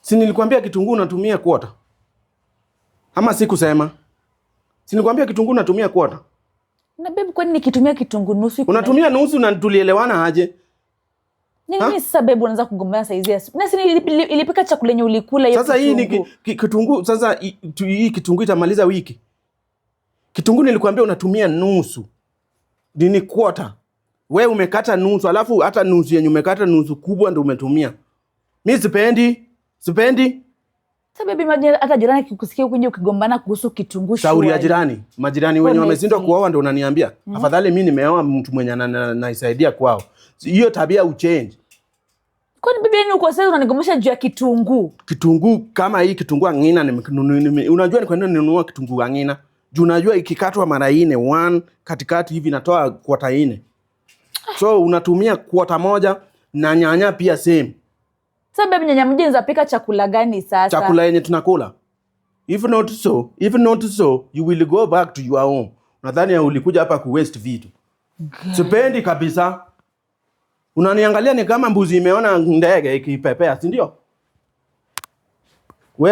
Si nilikwambia kitunguu unatumia quarter? Ama sikusema? Si nilikwambia kitunguu unatumia quarter? Na babe, kwani nikitumia kitunguu nusu? Unatumia nusu na tulielewana aje? Nini sasa babe unaanza kugombana saizi ya? Na si ilipika chakula yenye ulikula hiyo. Sasa hii ni kitunguu, sasa hii kitunguu itamaliza wiki. Kitunguu nilikwambia unatumia nusu. Ni quarter. Wewe umekata nusu, alafu hata nusu yenye umekata nusu kubwa ndio umetumia. Mimi sipendi. Sasa baby, hata jirani kikusikia ukuje ukigombana kuhusu kitunguu. Shauri ya jirani. Majirani wenye wameshindwa kuoa ndio unaniambia. Afadhali mimi nimeoa mtu mwenye ananisaidia kwao. Hiyo tabia uchange. Kwani bibi yenu uko sasa unanigomesha juu ya kitunguu? Kitunguu kama hii kitunguu angina unajua ni kwa nini ninunua kitunguu angina? Juu unajua ikikatwa mara 4, 1 katikati hivi natoa quarter 4. So unatumia quarter moja na nyanya pia same. Sasa baby, nyanya moja inapika chakula gani sasa? Chakula yenye tunakula. If not so, you will go back to your home. Nadhani ulikuja hapa ku waste vitu. Sipendi kabisa. Unaniangalia ni kama mbuzi imeona ndege ikipepea, si ndio? We